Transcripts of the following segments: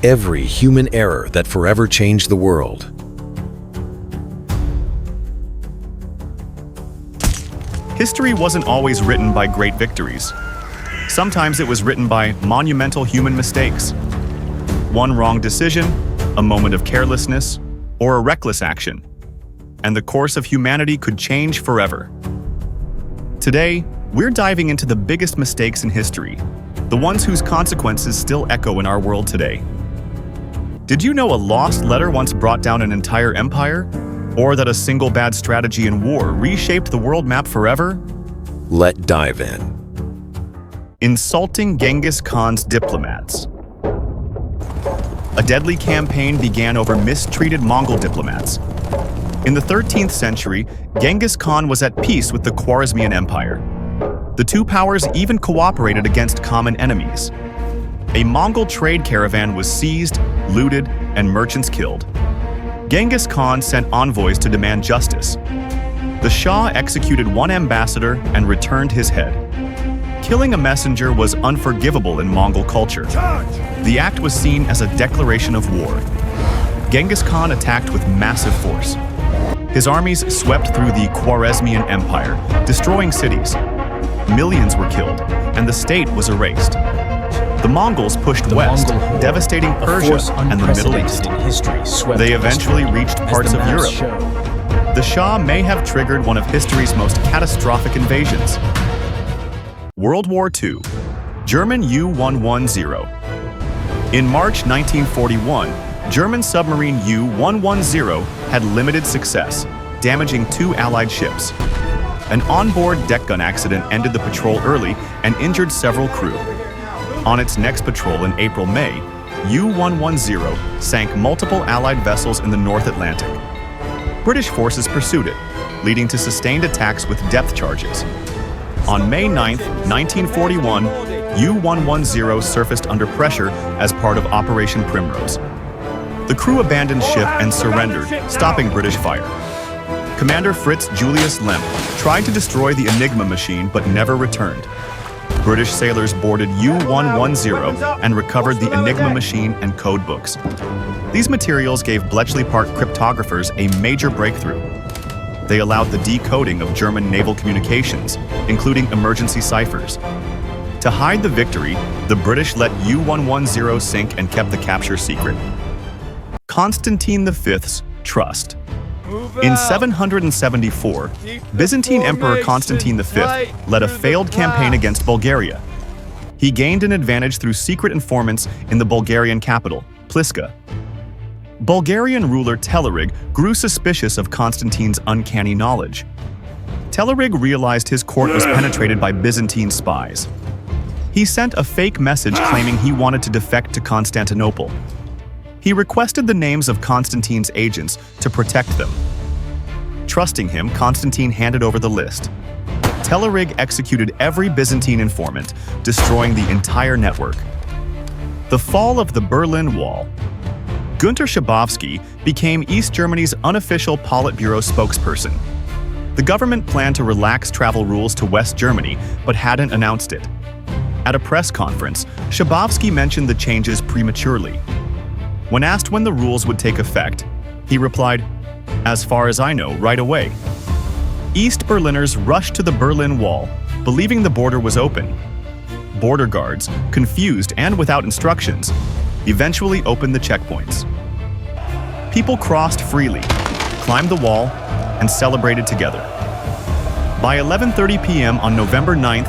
Every human error that forever changed the world. History wasn't always written by great victories. Sometimes it was written by monumental human mistakes. One wrong decision, a moment of carelessness, or a reckless action, and the course of humanity could change forever. Today, we're diving into the biggest mistakes in history, the ones whose consequences still echo in our world today. Did you know a lost letter once brought down an entire empire? Or that a single bad strategy in war reshaped the world map forever? Let's dive in. Insulting Genghis Khan's diplomats. A deadly campaign began over mistreated Mongol diplomats. In the 13th century, Genghis Khan was at peace with the Khwarezmian Empire. The two powers even cooperated against common enemies. A Mongol trade caravan was seized, looted, and merchants killed. Genghis Khan sent envoys to demand justice. The Shah executed one ambassador and returned his head. Killing a messenger was unforgivable in Mongol culture. The act was seen as a declaration of war. Genghis Khan attacked with massive force. His armies swept through the Khwarezmian Empire, destroying cities. Millions were killed, and the state was erased. The Mongols pushed west, devastating Persia and the Middle East. They eventually reached parts of Europe. The Shah may have triggered one of history's most catastrophic invasions. World War II, German U-110. In March 1941, German submarine U-110 had limited success, damaging two Allied ships. An onboard deck gun accident ended the patrol early and injured several crew. On its next patrol in April-May, U-110 sank multiple Allied vessels in the North Atlantic. British forces pursued it, leading to sustained attacks with depth charges. On May 9, 1941, U-110 surfaced under pressure as part of Operation Primrose. The crew abandoned ship and surrendered, stopping British fire. Commander Fritz Julius Lemp tried to destroy the Enigma machine but never returned. British sailors boarded U-110 and recovered the Enigma machine and code books. These materials gave Bletchley Park cryptographers a major breakthrough. They allowed the decoding of German naval communications, including emergency ciphers. To hide the victory, the British let U-110 sink and kept the capture secret. Constantine V's trust. In 774, Byzantine Emperor Constantine V led a failed campaign against Bulgaria. He gained an advantage through secret informants in the Bulgarian capital, Pliska. Bulgarian ruler Telerig grew suspicious of Constantine's uncanny knowledge. Telerig realized his court was penetrated by Byzantine spies. He sent a fake message claiming he wanted to defect to Constantinople. He requested the names of Constantine's agents to protect them. Trusting him, Constantine handed over the list. Telerig executed every Byzantine informant, destroying the entire network. The fall of the Berlin Wall. Günter Schabowski became East Germany's unofficial Politburo spokesperson. The government planned to relax travel rules to West Germany, but hadn't announced it. At a press conference, Schabowski mentioned the changes prematurely. When asked when the rules would take effect, he replied, "As far as I know, right away." East Berliners rushed to the Berlin Wall, believing the border was open. Border guards, confused and without instructions, eventually opened the checkpoints. People crossed freely, climbed the wall, and celebrated together. By 11:30 p.m. on November 9,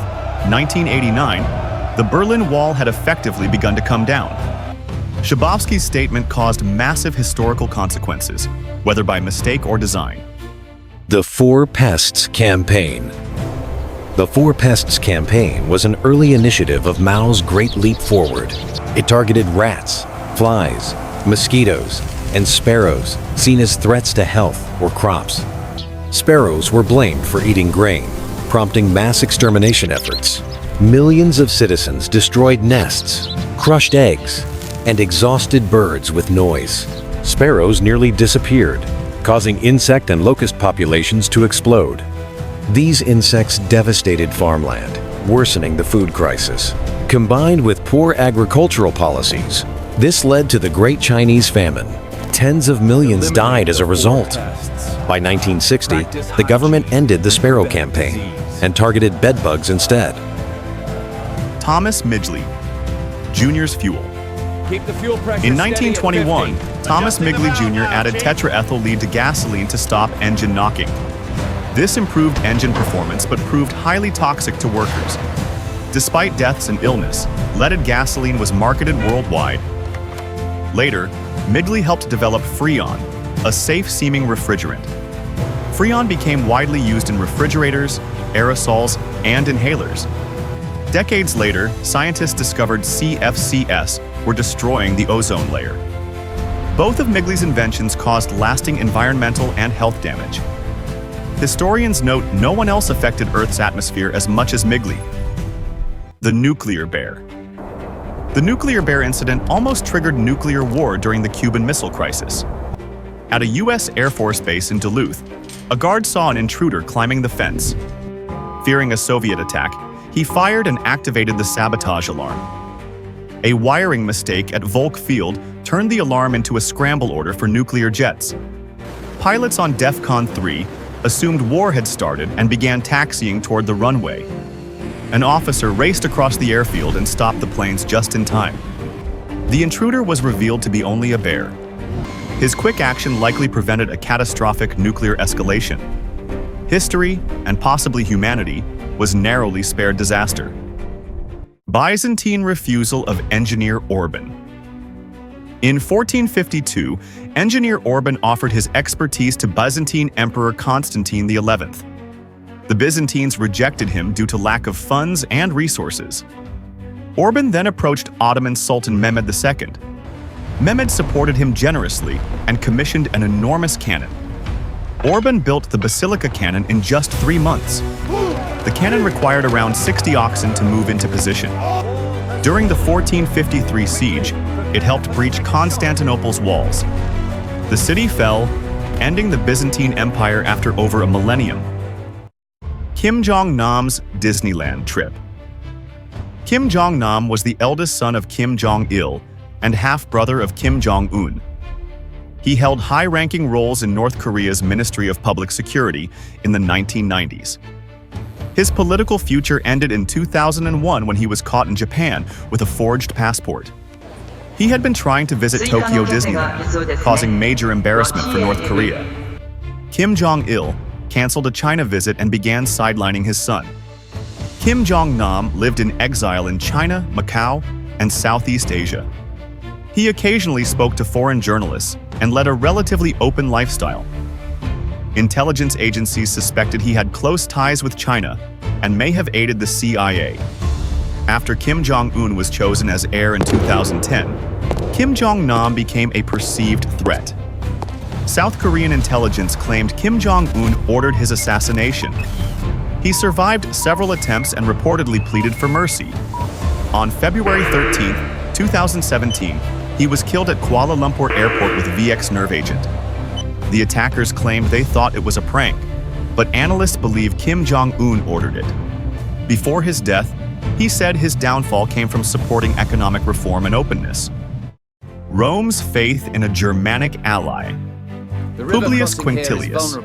1989, the Berlin Wall had effectively begun to come down. Schabowski's statement caused massive historical consequences, whether by mistake or design. The Four Pests Campaign. The Four Pests Campaign was an early initiative of Mao's Great Leap Forward. It targeted rats, flies, mosquitoes, and sparrows seen as threats to health or crops. Sparrows were blamed for eating grain, prompting mass extermination efforts. Millions of citizens destroyed nests, crushed eggs, and exhausted birds with noise. Sparrows nearly disappeared, causing insect and locust populations to explode. These insects devastated farmland, worsening the food crisis. Combined with poor agricultural policies, This led to the Great Chinese Famine. Tens of millions died as a result. By 1960, the government ended the Sparrow campaign and targeted bedbugs instead. Thomas Midgley, Jr.'s fuel. In 1921, Thomas Midgley Jr. added tetraethyl lead to gasoline to stop engine knocking. This improved engine performance but proved highly toxic to workers. Despite deaths and illness, leaded gasoline was marketed worldwide. Later, Midgley helped develop Freon, a safe-seeming refrigerant. Freon became widely used in refrigerators, aerosols, and inhalers. Decades later, scientists discovered CFCs were destroying the ozone layer. Both of Midgley's inventions caused lasting environmental and health damage. Historians note no one else affected Earth's atmosphere as much as Midgley. The nuclear bear. The nuclear bear incident almost triggered nuclear war during the Cuban Missile Crisis. At a U.S. Air Force base in Duluth, a guard saw an intruder climbing the fence. Fearing a Soviet attack, he fired and activated the sabotage alarm. A wiring mistake at Volk Field turned the alarm into a scramble order for nuclear jets. Pilots on DEFCON 3 assumed war had started and began taxiing toward the runway. An officer raced across the airfield and stopped the planes just in time. The intruder was revealed to be only a bear. His quick action likely prevented a catastrophic nuclear escalation. History, and possibly humanity, was narrowly spared disaster. Byzantine refusal of Engineer Orban. In 1452, Engineer Orban offered his expertise to Byzantine Emperor Constantine XI. The Byzantines rejected him due to lack of funds and resources. Orban then approached Ottoman Sultan Mehmed II. Mehmed supported him generously and commissioned an enormous cannon. Orban built the Basilica cannon in just 3 months. The cannon required around 60 oxen to move into position. During the 1453 siege, it helped breach Constantinople's walls. The city fell, ending the Byzantine Empire after over a millennium. Kim Jong-nam's Disneyland trip. Kim Jong-nam was the eldest son of Kim Jong-il and half-brother of Kim Jong-un. He held high-ranking roles in North Korea's Ministry of Public Security in the 1990s. His political future ended in 2001 when he was caught in Japan with a forged passport. He had been trying to visit Tokyo Disneyland, causing major embarrassment for North Korea. Kim Jong-il canceled a China visit and began sidelining his son. Kim Jong-nam lived in exile in China, Macau, and Southeast Asia. He occasionally spoke to foreign journalists and led a relatively open lifestyle. Intelligence agencies suspected he had close ties with China and may have aided the CIA. After Kim Jong-un was chosen as heir in 2010, Kim Jong-nam became a perceived threat. South Korean intelligence claimed Kim Jong-un ordered his assassination. He survived several attempts and reportedly pleaded for mercy. On February 13, 2017, he was killed at Kuala Lumpur Airport with VX nerve agent. The attackers claimed they thought it was a prank, but analysts believe Kim Jong-un ordered it. Before his death, he said his downfall came from supporting economic reform and openness. Rome's faith in a Germanic ally. Publius Quinctilius.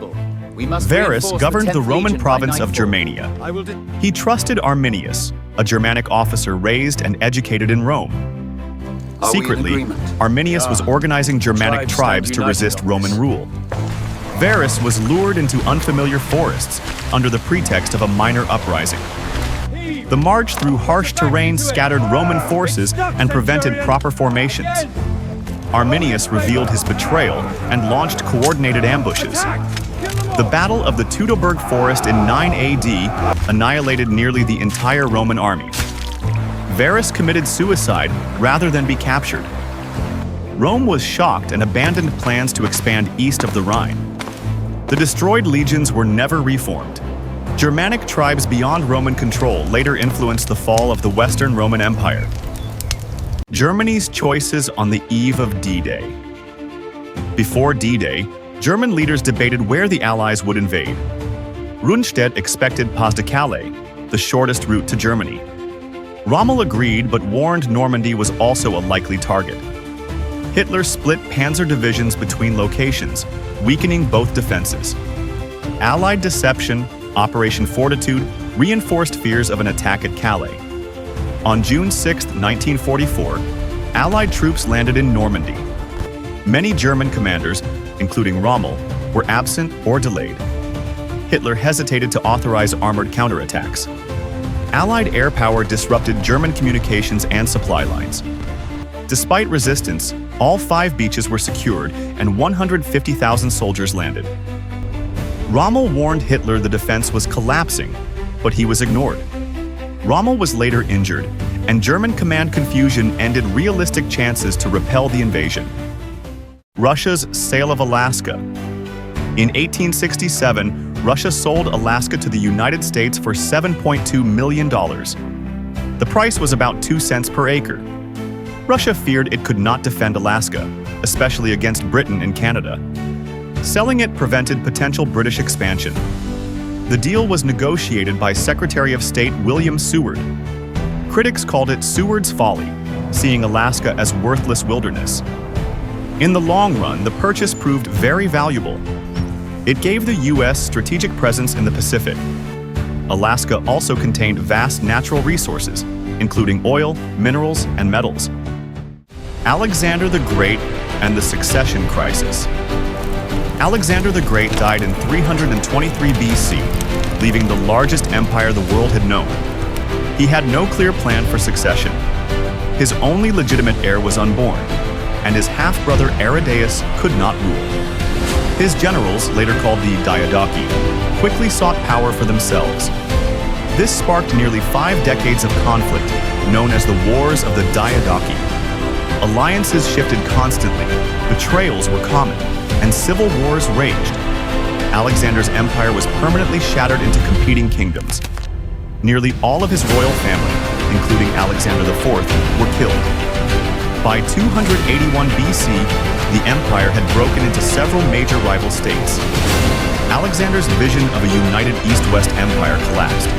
Varus governed the Roman province of Germania. He trusted Arminius, a Germanic officer raised and educated in Rome. Secretly, Arminius was organizing Germanic tribes to resist Roman rule. Varus was lured into unfamiliar forests under the pretext of a minor uprising. The march through harsh terrain scattered Roman forces and prevented proper formations. Arminius revealed his betrayal and launched coordinated ambushes. The Battle of the Teutoburg Forest in 9 AD annihilated nearly the entire Roman army. Varus committed suicide rather than be captured. Rome was shocked and abandoned plans to expand east of the Rhine. The destroyed legions were never reformed. Germanic tribes beyond Roman control later influenced the fall of the Western Roman Empire. Germany's choices on the eve of D-Day. Before D-Day, German leaders debated where the Allies would invade. Rundstedt expected Pas de Calais, the shortest route to Germany. Rommel agreed but warned Normandy was also a likely target. Hitler split panzer divisions between locations, weakening both defenses. Allied deception, Operation Fortitude, reinforced fears of an attack at Calais. On June 6, 1944, Allied troops landed in Normandy. Many German commanders, including Rommel, were absent or delayed. Hitler hesitated to authorize armored counterattacks. Allied air power disrupted German communications and supply lines. Despite resistance, all 5 beaches were secured and 150,000 soldiers landed. Rommel warned Hitler the defense was collapsing, but he was ignored. Rommel was later injured, and German command confusion ended realistic chances to repel the invasion. Russia's sale of Alaska. In 1867, Russia sold Alaska to the United States for $7.2 million. The price was about 2 cents per acre. Russia feared it could not defend Alaska, especially against Britain and Canada. Selling it prevented potential British expansion. The deal was negotiated by Secretary of State William Seward. Critics called it Seward's folly, seeing Alaska as worthless wilderness. In the long run, the purchase proved very valuable. It gave the U.S. strategic presence in the Pacific. Alaska also contained vast natural resources, including oil, minerals, and metals. Alexander the Great and the Succession Crisis. Alexander the Great died in 323 BC, leaving the largest empire the world had known. He had no clear plan for succession. His only legitimate heir was unborn, and his half-brother Aridaeus could not rule. His generals, later called the Diadochi, quickly sought power for themselves. This sparked nearly 5 decades of conflict, known as the Wars of the Diadochi. Alliances shifted constantly, betrayals were common, and civil wars raged. Alexander's empire was permanently shattered into competing kingdoms. Nearly all of his royal family, including Alexander IV, were killed. By 281 BC, the empire had broken into several major rival states. Alexander's vision of a united East-West empire collapsed.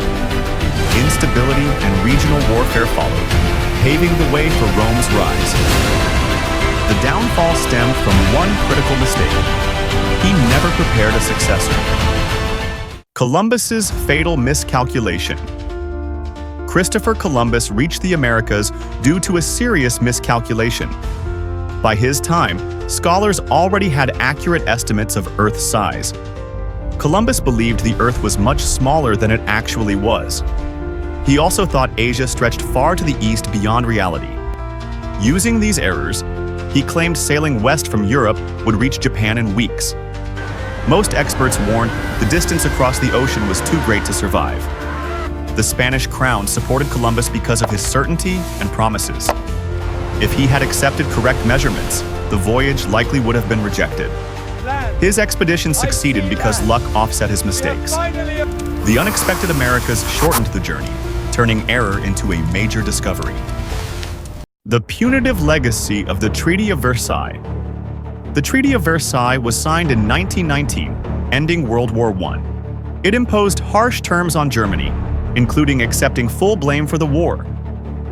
Instability and regional warfare followed, paving the way for Rome's rise. The downfall stemmed from one critical mistake. He never prepared a successor. Columbus's fatal miscalculation. Christopher Columbus reached the Americas due to a serious miscalculation. By his time, scholars already had accurate estimates of Earth's size. Columbus believed the Earth was much smaller than it actually was. He also thought Asia stretched far to the east beyond reality. Using these errors, he claimed sailing west from Europe would reach Japan in weeks. Most experts warned the distance across the ocean was too great to survive. The Spanish crown supported Columbus because of his certainty and promises. If he had accepted correct measurements, the voyage likely would have been rejected. His expedition succeeded because luck offset his mistakes. The unexpected Americas shortened the journey, turning error into a major discovery. The punitive legacy of the Treaty of Versailles. The Treaty of Versailles was signed in 1919, ending World War I. It imposed harsh terms on Germany, including accepting full blame for the war.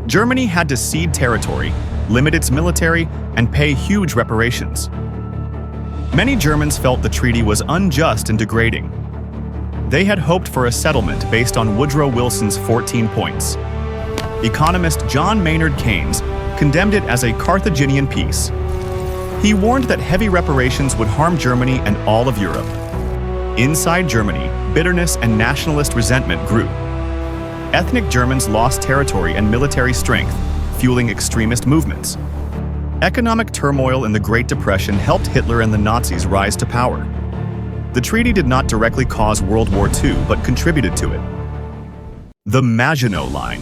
Germany had to cede territory, limit its military, and pay huge reparations. Many Germans felt the treaty was unjust and degrading. They had hoped for a settlement based on Woodrow Wilson's 14 points. Economist John Maynard Keynes condemned it as a Carthaginian peace. He warned that heavy reparations would harm Germany and all of Europe. Inside Germany, bitterness and nationalist resentment grew. Ethnic Germans lost territory and military strength, fueling extremist movements. Economic turmoil in the Great Depression helped Hitler and the Nazis rise to power. The treaty did not directly cause World War II, but contributed to it. The Maginot Line.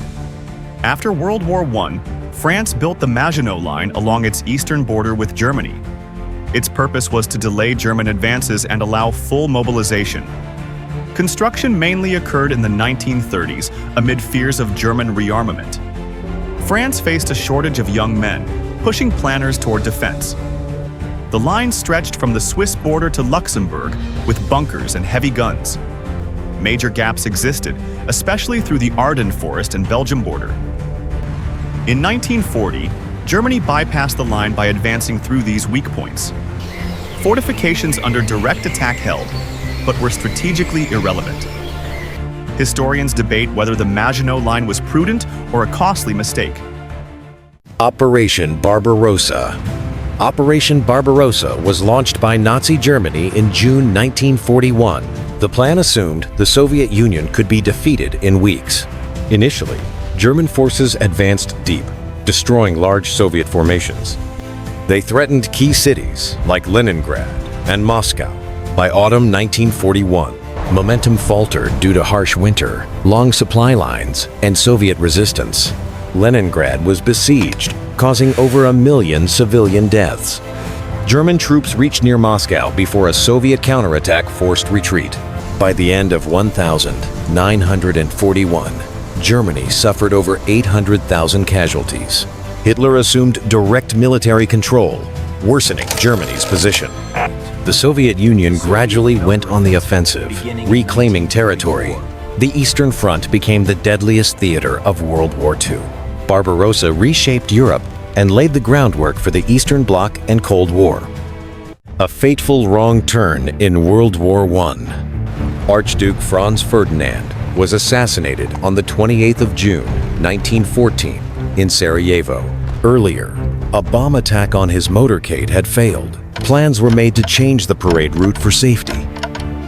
After World War I, France built the Maginot Line along its eastern border with Germany. Its purpose was to delay German advances and allow full mobilization. Construction mainly occurred in the 1930s amid fears of German rearmament. France faced a shortage of young men, pushing planners toward defense. The line stretched from the Swiss border to Luxembourg with bunkers and heavy guns. Major gaps existed, especially through the Ardennes forest and Belgium border. In 1940, Germany bypassed the line by advancing through these weak points. Fortifications under direct attack held, but were strategically irrelevant. Historians debate whether the Maginot Line was prudent or a costly mistake. Operation Barbarossa. Operation Barbarossa was launched by Nazi Germany in June 1941. The plan assumed the Soviet Union could be defeated in weeks. Initially, German forces advanced deep, destroying large Soviet formations. They threatened key cities like Leningrad and Moscow. By autumn 1941, momentum faltered due to harsh winter, long supply lines, and Soviet resistance. Leningrad was besieged, causing over 1 million civilian deaths. German troops reached near Moscow before a Soviet counterattack forced retreat. By the end of 1941, Germany suffered over 800,000 casualties. Hitler assumed direct military control, worsening Germany's position. The Soviet Union gradually went on the offensive, reclaiming territory. The Eastern Front became the deadliest theater of World War II. Barbarossa reshaped Europe and laid the groundwork for the Eastern Bloc and Cold War. A fateful wrong turn in World War I. Archduke Franz Ferdinand was assassinated on the 28th of June, 1914, in Sarajevo. Earlier, a bomb attack on his motorcade had failed. Plans were made to change the parade route for safety.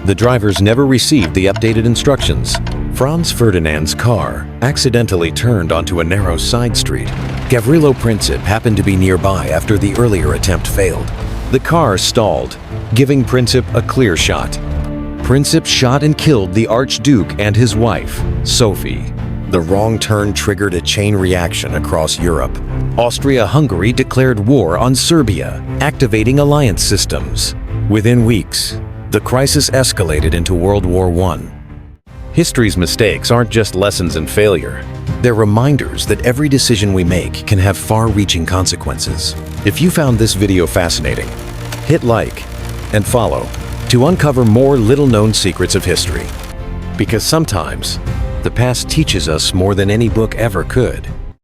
The drivers never received the updated instructions. Franz Ferdinand's car accidentally turned onto a narrow side street. Gavrilo Princip happened to be nearby after the earlier attempt failed. The car stalled, giving Princip a clear shot. Princip shot and killed the Archduke and his wife, Sophie. The wrong turn triggered a chain reaction across Europe. Austria-Hungary declared war on Serbia, activating alliance systems. Within weeks, the crisis escalated into World War I. History's mistakes aren't just lessons in failure. They're reminders that every decision we make can have far-reaching consequences. If you found this video fascinating, hit like and follow to uncover more little-known secrets of history. Because sometimes, the past teaches us more than any book ever could.